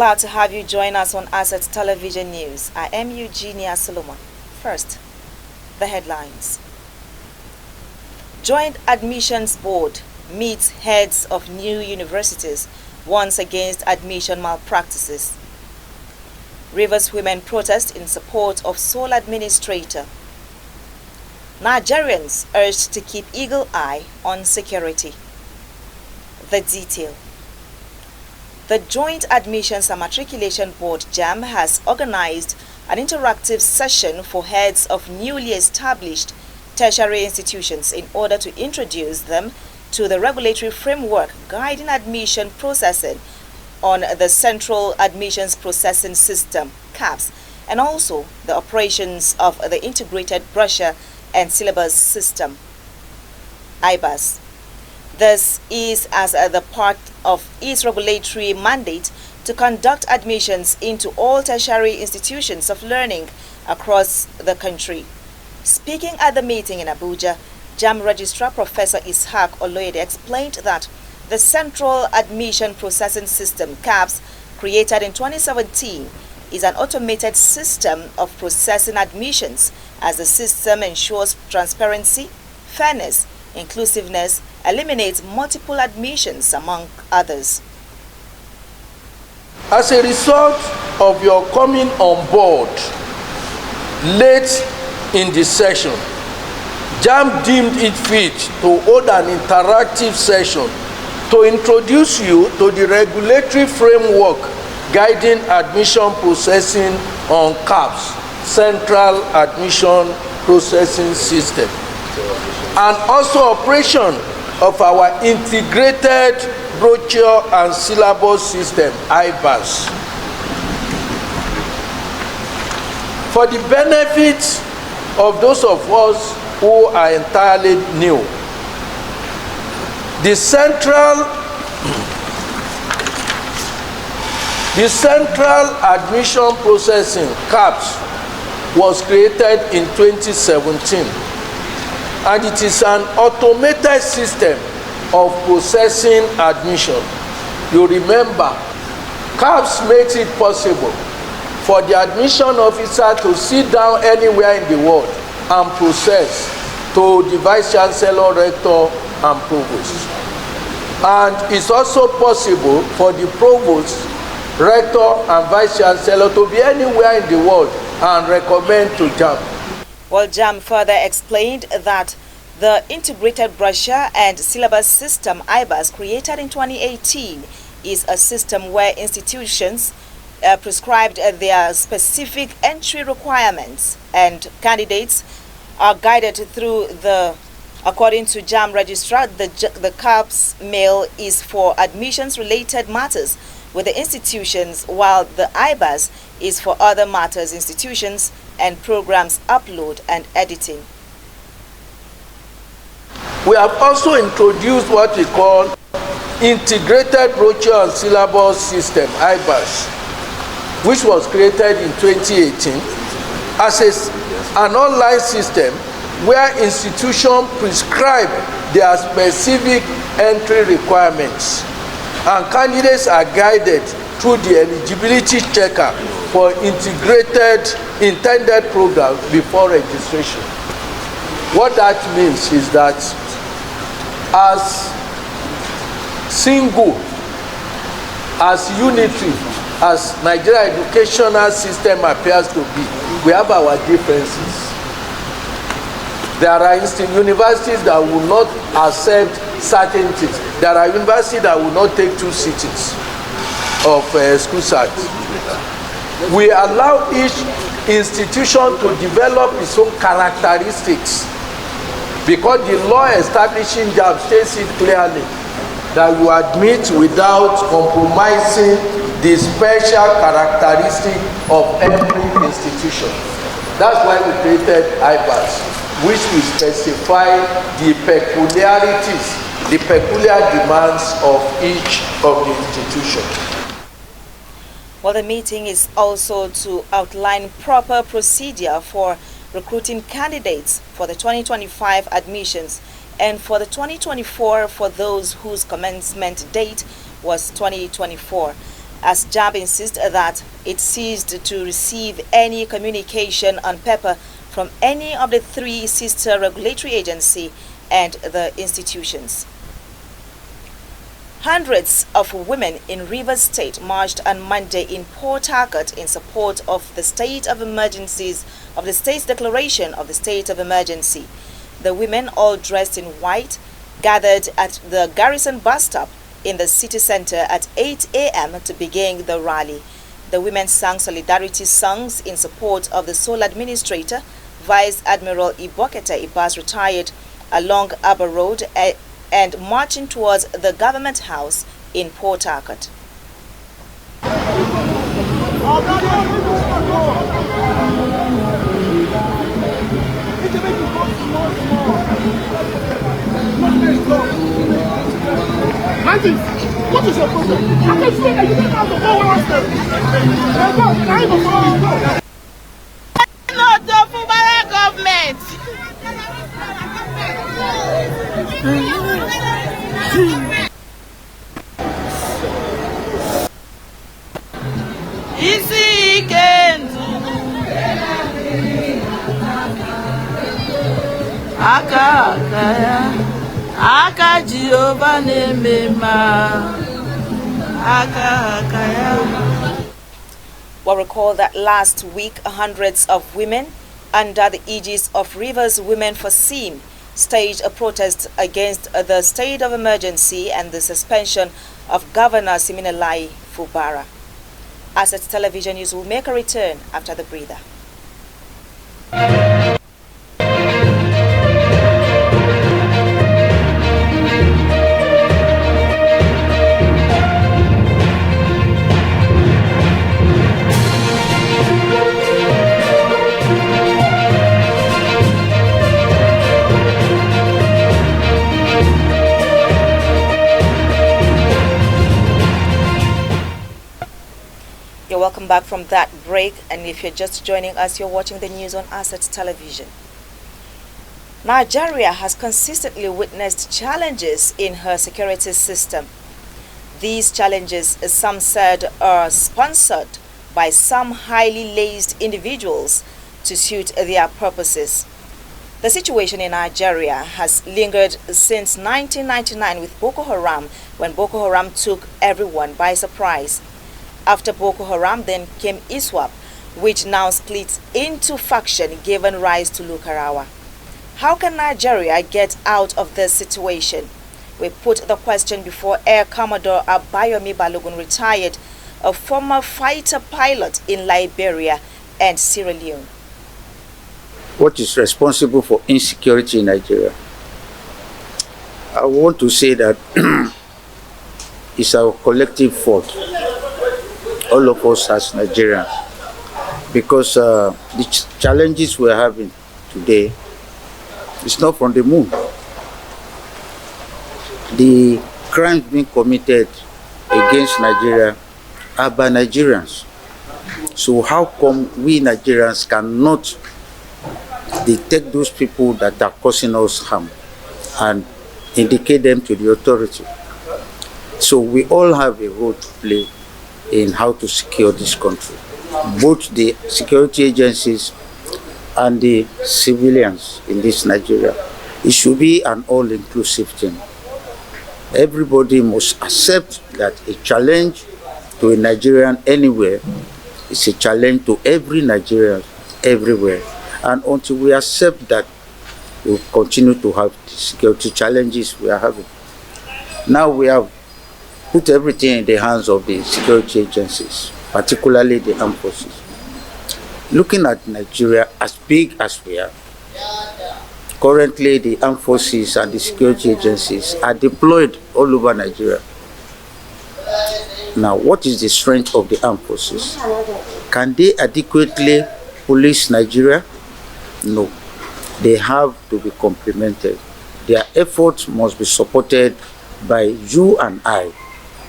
glad to have you join us on Asset Television News. I am Eugenia Solomon. First, the headlines. Joint Admissions Board meets heads of new universities, warns against admission malpractices. Rivers women protest in support of sole administrator. Nigerians urged to keep eagle eye on security. The detail. The Joint Admissions and Matriculation Board Jamb has organized an interactive session for heads of newly established tertiary institutions in order to introduce them to the regulatory framework guiding admission processing on the Central Admissions Processing System, CAPS, and also the operations of the Integrated Brochure and Syllabus System, IBAS. This is as the part of its regulatory mandate to conduct admissions into all tertiary institutions of learning across the country. Speaking at the meeting in Abuja, Jamb Registrar Professor Ishaq Oloyede explained that the Central Admission Processing System, CAPS, created in 2017, is an automated system of processing admissions, as the system ensures transparency, fairness, inclusiveness, eliminates multiple admissions, among others. As a result of your coming on board late in the session, Jamb deemed it fit to hold an interactive session to introduce you to the regulatory framework guiding admission processing on CAPS, Central Admission Processing System, and also operation of our Integrated Brochure and Syllabus System, IBAS. For the benefit of those of us who are entirely new, the Central Admission Processing, CAPS, was created in 2017, and it is an automated system of processing admission. You remember, CAPS makes it possible for the admission officer to sit down anywhere in the world and process to the Vice Chancellor, Rector, and Provost. And it's also possible for the Provost, Rector, and Vice Chancellor to be anywhere in the world and recommend to Jamb. Well, Jamb further explained that the Integrated Brochure and Syllabus System, IBAS, created in 2018, is a system where institutions prescribed their specific entry requirements, and candidates are guided through according to Jamb Registrar, the CAPS mail is for admissions-related matters with the institutions, while the IBAS is for other matters, institutions, and programs upload and editing. We have also introduced what we call Integrated Brochure and Syllabus System, IBAS, which was created in 2018 as an online system where institutions prescribe their specific entry requirements, and candidates are guided through the eligibility checker for intended programs before registration. What that means is that as single, as unitary, as Nigeria educational system appears to be, we have our differences. There are universities that will not accept certain things. There are universities that will not take 2 sittings of school start. We allow each institution to develop its own characteristics, because the law establishing Jamb states it clearly that you admit without compromising the special characteristic of every institution. That's why we created IBAS, which will specify the peculiarities, the peculiar demands of each of the institutions. Well, the meeting is also to outline proper procedure for recruiting candidates for the 2025 admissions and for the 2024 for those whose commencement date was 2024. as Jamb insists that it ceased to receive any communication on paper from any of the three sister regulatory agencies and the institutions. Hundreds of women in Rivers State marched on Monday in Port Harcourt in support of the state of emergencies of the state's declaration of the state of emergency. The women, all dressed in white, gathered at the Garrison bus stop in the city center at 8 a.m. to begin the rally. The women sang solidarity songs in support of the sole administrator, Vice Admiral Ibokete Ibas, retired, along Arbor Road and marching towards the government house in Port Harcourt. What is your problem? I can say that you don't have to go where I not the Fubara government. Easy Aka Jehovah Nemema. We'll recall that last week, hundreds of women under the aegis of Rivers Women for SEAM staged a protest against the state of emergency and the suspension of Governor Siminalayi Fubara. Assets Television News will make a return after the breather. Welcome back from that break, and if you're just joining us, you're watching the news on Assets Television. Nigeria has consistently witnessed challenges in her security system. These challenges, some said, are sponsored by some highly laced individuals to suit their purposes. The situation in Nigeria has lingered since 1999 with Boko Haram, when Boko Haram took everyone by surprise. After Boko Haram, then came ISWAP, which now splits into faction, giving rise to Lukarawa. How can Nigeria get out of this situation? We put the question before Air Commodore Abayomi Balogun, retired, a former fighter pilot in Liberia and Sierra Leone. What is responsible for insecurity in Nigeria? I want to say that it's our collective fault. All of us as Nigerians, because the challenges we're having today is not from the moon. The crimes being committed against Nigeria are by Nigerians. So how come we Nigerians cannot detect those people that are causing us harm and indicate them to the authority? So we all have a role to play in how to secure this country. Both the security agencies and the civilians in this Nigeria. It should be an all-inclusive thing. Everybody must accept that a challenge to a Nigerian anywhere is a challenge to every Nigerian everywhere. And until we accept that, we'll continue to have the security challenges we are having. Now we have put everything in the hands of the security agencies, particularly the armed forces. Looking at Nigeria as big as we are, currently the armed forces and the security agencies are deployed all over Nigeria. Now, what is the strength of the armed forces? Can they adequately police Nigeria? No. They have to be complemented. Their efforts must be supported by you and I,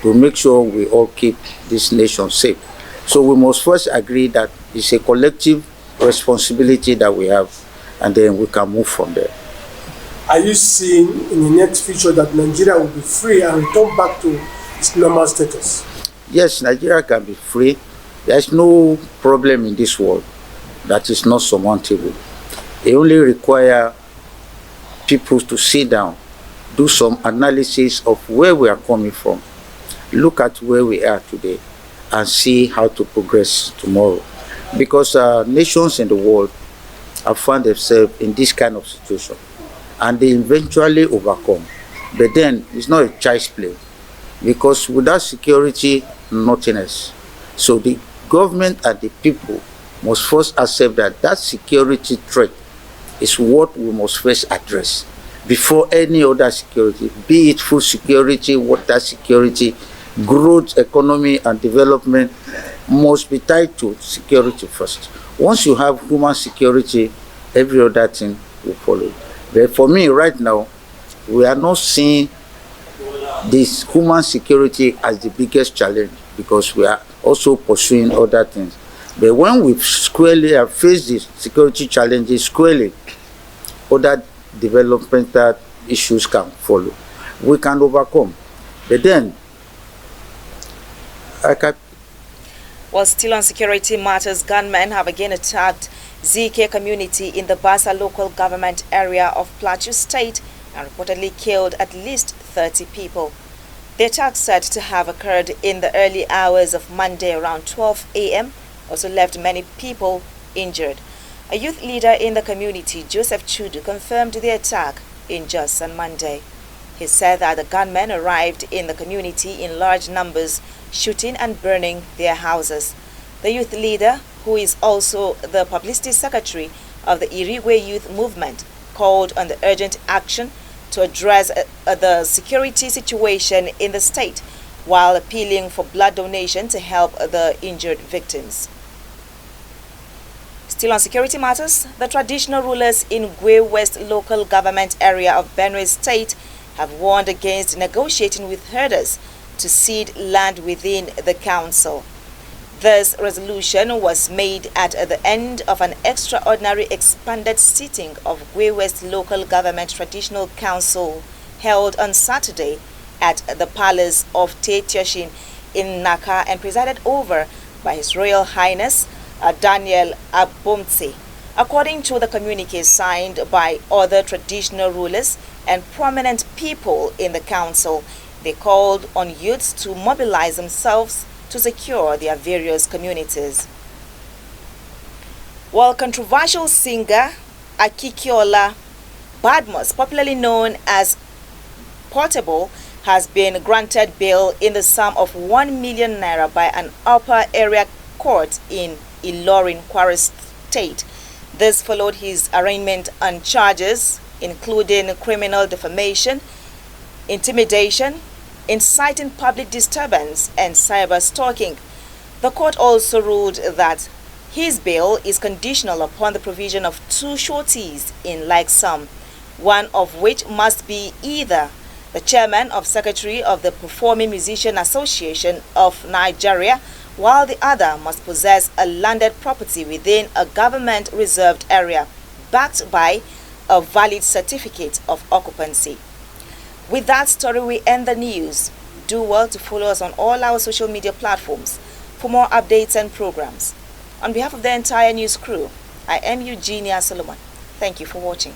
to make sure we all keep this nation safe. So we must first agree that it's a collective responsibility that we have, and then we can move from there. Are you seeing in the next future that Nigeria will be free and return back to its normal status? Yes, Nigeria can be free. There is no problem in this world that is not surmountable. It only requires people to sit down, do some analysis of where we are coming from, look at where we are today, and see how to progress tomorrow. Because nations in the world have found themselves in this kind of situation, and they eventually overcome. But then it's not a child's play, because without security, nothing else. So the government and the people must first accept that that security threat is what we must first address before any other security, be it food security, water security, growth, economy, and development must be tied to security first. Once you have human security, every other thing will follow. But for me, right now, we are not seeing this human security as the biggest challenge, because we are also pursuing other things. But when we squarely have faced these security challenges squarely, other developmental issues can follow. We can overcome. But then, While still on security matters, gunmen have again attacked ZK community in the Basa local government area of Plateau State and reportedly killed at least 30 people. The attack, said to have occurred in the early hours of Monday around 12 a.m., also left many people injured. A youth leader in the community, Joseph Chudu, confirmed the attack in Jos on Monday. He said that the gunmen arrived in the community in large numbers, shooting and burning their houses. The youth leader, who is also the publicity secretary of the Irigwe Youth Movement, called on the urgent action to address the security situation in the state, while appealing for blood donation to help the injured victims. Still on security matters, the traditional rulers in Gwe West local government area of Benue State have warned against negotiating with herders to cede land within the council. This resolution was made at the end of an extraordinary expanded sitting of Gwe West Local Government Traditional Council held on Saturday at the Palace of Tetyoshin in Naka and presided over by His Royal Highness Daniel Abomtse. According to the communique signed by other traditional rulers and prominent people in the council, they called on youths to mobilize themselves to secure their various communities. While controversial singer Akikiola Badmus, popularly known as Portable, has been granted bail in the sum of 1 million naira by an upper area court in Ilorin, Kwara State. This followed his arraignment on charges including criminal defamation, intimidation, inciting public disturbance, and cyber stalking. The court also ruled that his bail is conditional upon the provision of 2 sureties in like sum, one of which must be either the chairman or secretary of the Performing Musician Association of Nigeria, while the other must possess a landed property within a government-reserved area, backed by a valid certificate of occupancy. With that story, we end the news. Do well to follow us on all our social media platforms for more updates and programs. On behalf of the entire news crew, I am Eugenia Solomon. Thank you for watching.